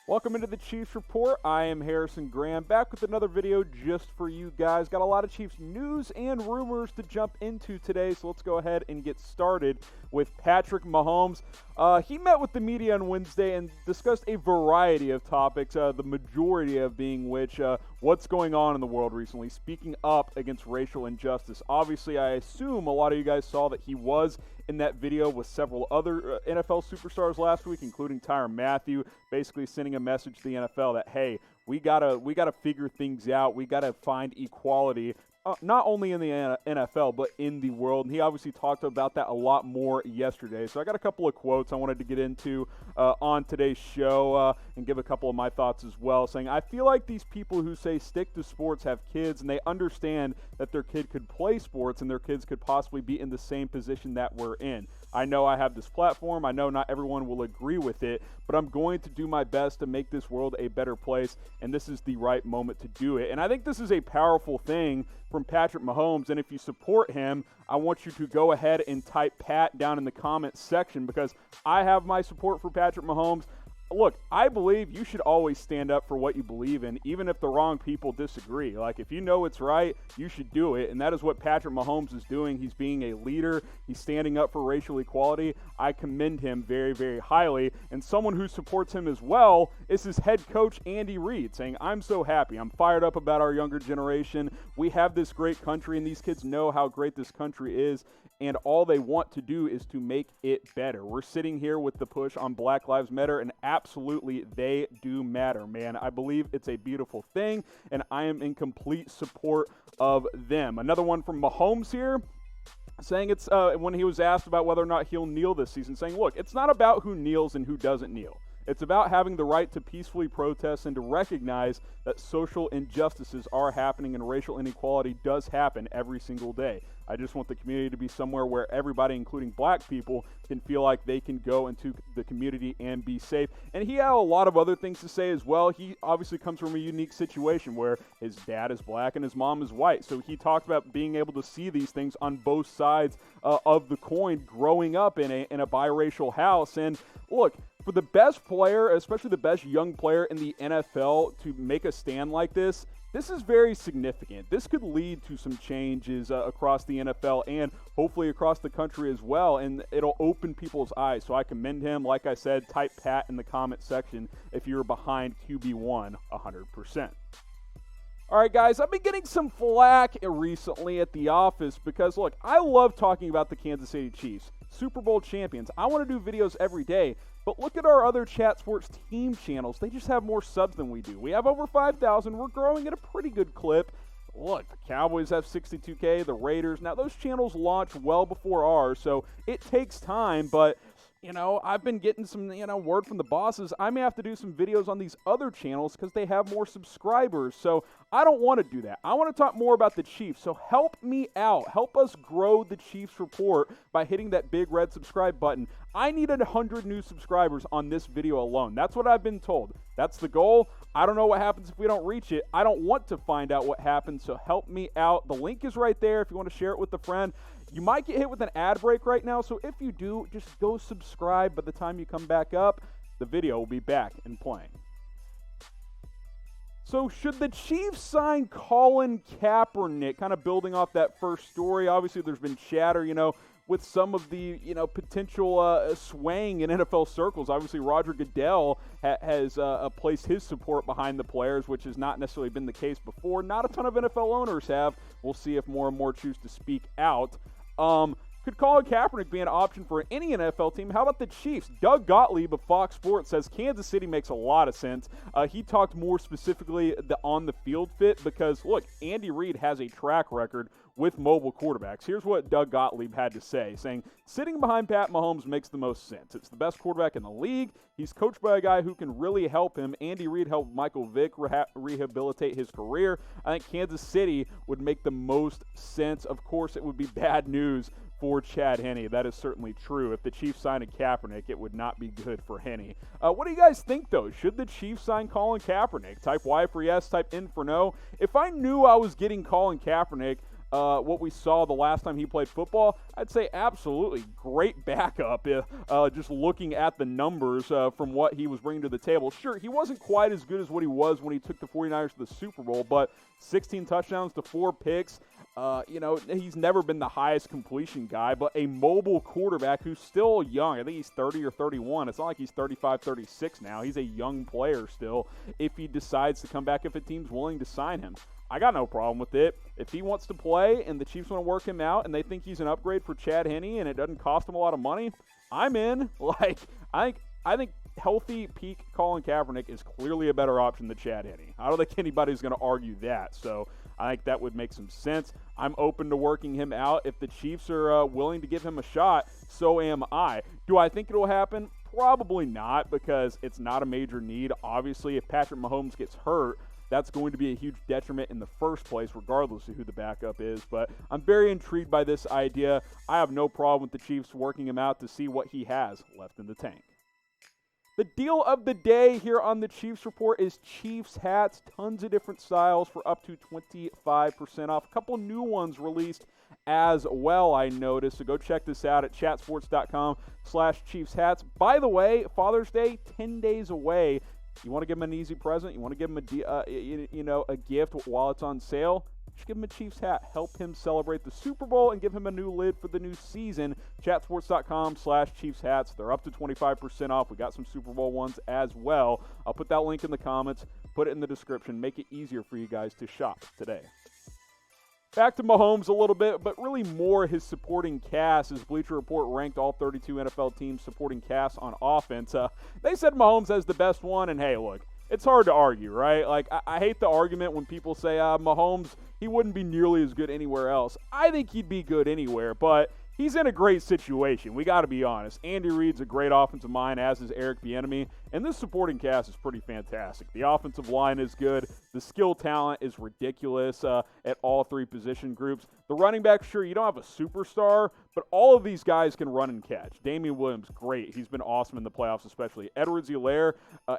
Welcome into the Chiefs Report. I am Harrison Graham, back with another video just for you guys. Got a lot of Chiefs news and rumors to jump into today, so let's go ahead and get started with Patrick Mahomes. He met with the media on Wednesday and discussed a variety of topics, the majority of being which, what's going on in the world recently, speaking up against racial injustice. Obviously, I assume a lot of you guys saw that he was in that video with several other NFL superstars last week, including Tyrann Mathieu, basically sending a message to the NFL that, hey, we gotta figure things out. We gotta find equality, not only in the NFL, but in the world. And he obviously talked about that a lot more yesterday. So I got a couple of quotes I wanted to get into on today's show and give a couple of my thoughts as well, saying, I feel like these people who say stick to sports have kids, and they understand that their kid could play sports and their kids could possibly be in the same position that we're in. I know I have this platform. I know not everyone will agree with it, but I'm going to do my best to make this world a better place, and this is the right moment to do it. And I think this is a powerful thing from Patrick Mahomes, and if you support him, I want you to go ahead and type Pat down in the comments section, because I have my support for Patrick Mahomes. Look, I believe you should always stand up for what you believe in, even if the wrong people disagree. Like, if you know it's right, you should do it, and that is what Patrick Mahomes is doing. He's being a leader. He's standing up for racial equality. I commend him very, very highly, and someone who supports him as well is his head coach, Andy Reid, saying, I'm so happy. I'm fired up about our younger generation. We have this great country, and these kids know how great this country is, and all they want to do is to make it better. We're sitting here with the push on Black Lives Matter, and absolutely they do matter, man. I believe it's a beautiful thing, and I am in complete support of them. Another one from Mahomes here, saying it's when he was asked about whether or not he'll kneel this season, saying, look, it's not about who kneels and who doesn't kneel. It's about having the right to peacefully protest and to recognize that social injustices are happening and racial inequality does happen every single day. I just want the community to be somewhere where everybody, including black people, can feel like they can go into the community and be safe. And he had a lot of other things to say as well. He obviously comes from a unique situation where his dad is black and his mom is white. So he talked about being able to see these things on both sides of the coin growing up in a biracial house. And look, for the best player, especially the best young player in the NFL, to make a stand like this is very significant. This could lead to some changes across the NFL and hopefully across the country as well, and it'll open people's eyes. So I commend him. Like I said, type Pat in the comment section if you're behind QB1 100%. All right, guys, I've been getting some flack recently at the office because, look, I love talking about the Kansas City Chiefs, Super Bowl champions. I want to do videos every day, but look at our other Chat Sports team channels. They just have more subs than we do. We have over 5,000. We're growing at a pretty good clip. Look, the Cowboys have 62K, the Raiders. Now, those channels launch well before ours, so it takes time, but I've been getting some, word from the bosses. I may have to do some videos on these other channels because they have more subscribers. So I don't want to do that. I want to talk more about the Chiefs. So help me out. Help us grow the Chiefs Report by hitting that big red subscribe button. I need 100 new subscribers on this video alone. That's what I've been told. That's the goal. I don't know what happens if we don't reach it. I don't want to find out what happens, so help me out. The link is right there if you want to share it with a friend. You might get hit with an ad break right now, so if you do, just go subscribe. By the time you come back up, the video will be back and playing. So should the Chiefs sign Colin Kaepernick? Kind of building off that first story. Obviously, there's been chatter, with some of the, potential swaying in NFL circles. Obviously, Roger Goodell has placed his support behind the players, which has not necessarily been the case before. Not a ton of NFL owners have. We'll see if more and more choose to speak out. Could Colin Kaepernick be an option for any NFL team? How about the Chiefs? Doug Gottlieb of Fox Sports says Kansas City makes a lot of sense. He talked more specifically the on-the-field fit because, look, Andy Reid has a track record with mobile quarterbacks. Here's what Doug Gottlieb had to say, saying, sitting behind Pat Mahomes makes the most sense. It's the best quarterback in the league. He's coached by a guy who can really help him. Andy Reid helped Michael Vick rehabilitate his career. I think Kansas City would make the most sense. Of course, it would be bad news for Chad Henne. That is certainly true. If the Chiefs signed a Kaepernick, it would not be good for Henne. What do you guys think, though? Should the Chiefs sign Colin Kaepernick? Type Y for yes, type N for no. If I knew I was getting Colin Kaepernick, what we saw the last time he played football, I'd say absolutely great backup. Just looking at the numbers from what he was bringing to the table. Sure, he wasn't quite as good as what he was when he took the 49ers to the Super Bowl, but 16 touchdowns to 4 picks. He's never been the highest completion guy, but a mobile quarterback who's still young. I think he's 30 or 31. It's not like he's 35, 36 now. He's a young player still if he decides to come back, if a team's willing to sign him. I got no problem with it. If he wants to play and the Chiefs want to work him out and they think he's an upgrade for Chad Henne and it doesn't cost him a lot of money, I'm in. I think healthy peak Colin Kaepernick is clearly a better option than Chad Henne. I don't think anybody's going to argue that. So I think that would make some sense. I'm open to working him out. If the Chiefs are willing to give him a shot, so am I. Do I think it'll happen? Probably not, because it's not a major need. Obviously, if Patrick Mahomes gets hurt, that's going to be a huge detriment in the first place, regardless of who the backup is. But I'm very intrigued by this idea. I have no problem with the Chiefs working him out to see what he has left in the tank. The deal of the day here on the Chiefs Report is Chiefs hats. Tons of different styles for up to 25% off. A couple new ones released as well, I noticed. So go check this out at chatsports.com/Chiefs hats. By the way, Father's Day, 10 days away. You want to give him an easy present? You want to give him a gift while it's on sale? Just give him a Chiefs hat. Help him celebrate the Super Bowl and give him a new lid for the new season. Chatsports.com/Chiefs hats. They're up to 25% off. We got some Super Bowl ones as well. I'll put that link in the comments. Put it in the description. Make it easier for you guys to shop today. Back to Mahomes a little bit, but really more his supporting cast, as Bleacher Report ranked all 32 NFL teams' supporting cast on offense. They said Mahomes has the best one, and hey, look, it's hard to argue, right? Like, I hate the argument when people say, Mahomes, he wouldn't be nearly as good anywhere else. I think he'd be good anywhere, but he's in a great situation. We got to be honest. Andy Reid's a great offensive mind, as is Eric Bieniemy, and this supporting cast is pretty fantastic. The offensive line is good. The skill talent is ridiculous at all three position groups. The running back, sure, you don't have a superstar, but all of these guys can run and catch. Damian Williams, great. He's been awesome in the playoffs, especially. Edwards-Helaire,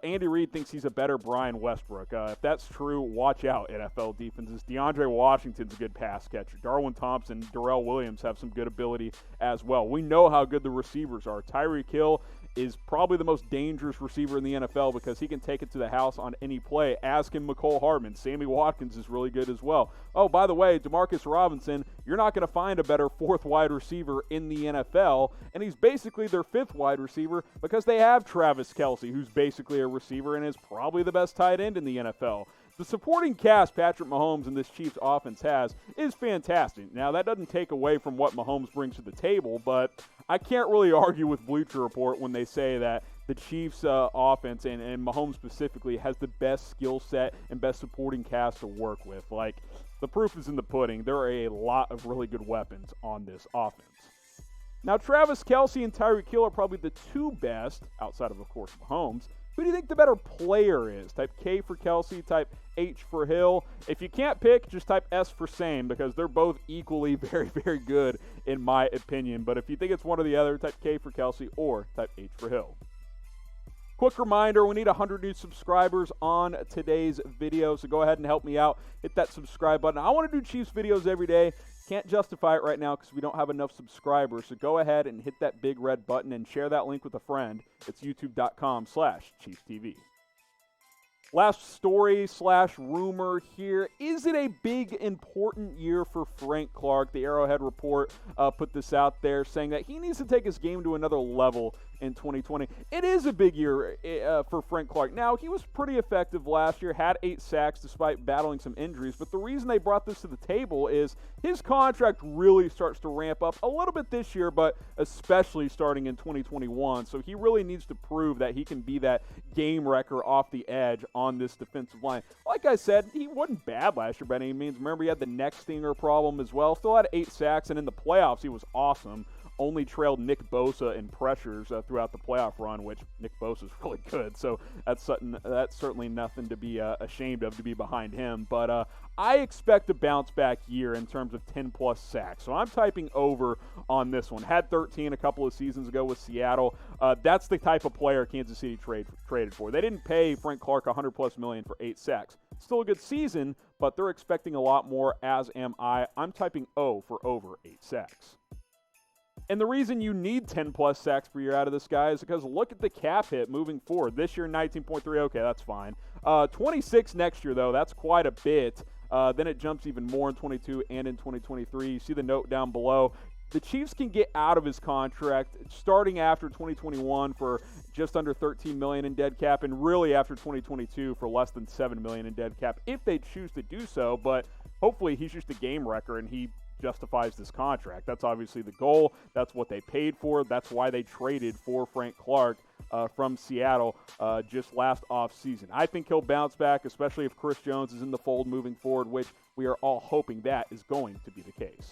Andy Reid thinks he's a better Brian Westbrook. If that's true, watch out, NFL defenses. DeAndre Washington's a good pass catcher. Darwin Thompson, Darrell Williams have some good ability as well. We know how good the receivers are. Tyreek Hill is probably the most dangerous receiver in the NFL because he can take it to the house on any play. Ask him McCole Hardman. Sammy Watkins is really good as well. Oh, by the way, Demarcus Robinson, you're not going to find a better fourth wide receiver in the NFL, and he's basically their fifth wide receiver because they have Travis Kelce, who's basically a receiver and is probably the best tight end in the NFL. The supporting cast Patrick Mahomes and this Chiefs offense has is fantastic. Now, that doesn't take away from what Mahomes brings to the table, but I can't really argue with Bleacher Report when they say that the Chiefs offense, and Mahomes specifically, has the best skill set and best supporting cast to work with. Like, the proof is in the pudding. There are a lot of really good weapons on this offense. Now, Travis Kelce and Tyreek Hill are probably the two best, outside of course, Mahomes. Who do you think the better player is? Type K for Kelce, type H for Hill. If you can't pick, just type S for same, because they're both equally very, very good in my opinion. But if you think it's one or the other, type K for Kelce or type H for Hill. Quick reminder, we need 100 new subscribers on today's video, so go ahead and help me out. Hit that subscribe button. I want to do Chiefs videos every day. Can't justify it right now because we don't have enough subscribers, so go ahead and hit that big red button and share that link with a friend. It's youtube.com/ChiefsTV. Last story / rumor here. Is it a big, important year for Frank Clark? The Arrowhead Report put this out there saying that he needs to take his game to another level in 2020. It is a big year for Frank Clark. Now, he was pretty effective last year, had 8 sacks despite battling some injuries, but the reason they brought this to the table is his contract really starts to ramp up a little bit this year, but especially starting in 2021. So he really needs to prove that he can be that game wrecker off the edge on this defensive line. Like I said, he wasn't bad last year by any means. Remember, he had the neck stinger problem as well. Still had 8 sacks, and in the playoffs, he was awesome. Only trailed Nick Bosa in pressures throughout the playoff run, which Nick Bosa's really good. So that's certainly nothing to be ashamed of, to be behind him. But I expect a bounce-back year in terms of 10-plus sacks. So I'm typing over on this one. Had 13 a couple of seasons ago with Seattle. That's the type of player Kansas City traded for. They didn't pay Frank Clark $100+ million for 8 sacks. Still a good season, but they're expecting a lot more, as am I. I'm typing O for over 8 sacks. And the reason you need 10-plus sacks per year out of this guy is because look at the cap hit moving forward. This year, 19.3. Okay, that's fine. 26 next year, though. That's quite a bit. Then it jumps even more in 22 and in 2023. You see the note down below. The Chiefs can get out of his contract starting after 2021 for just under $13 million in dead cap, and really after 2022 for less than $7 million in dead cap if they choose to do so. But hopefully he's just a game wrecker and he justifies this contract. That's obviously the goal. That's what they paid for. That's why they traded for Frank Clark from Seattle just last offseason. I think he'll bounce back, especially if Chris Jones is in the fold moving forward, which we are all hoping that is going to be the case.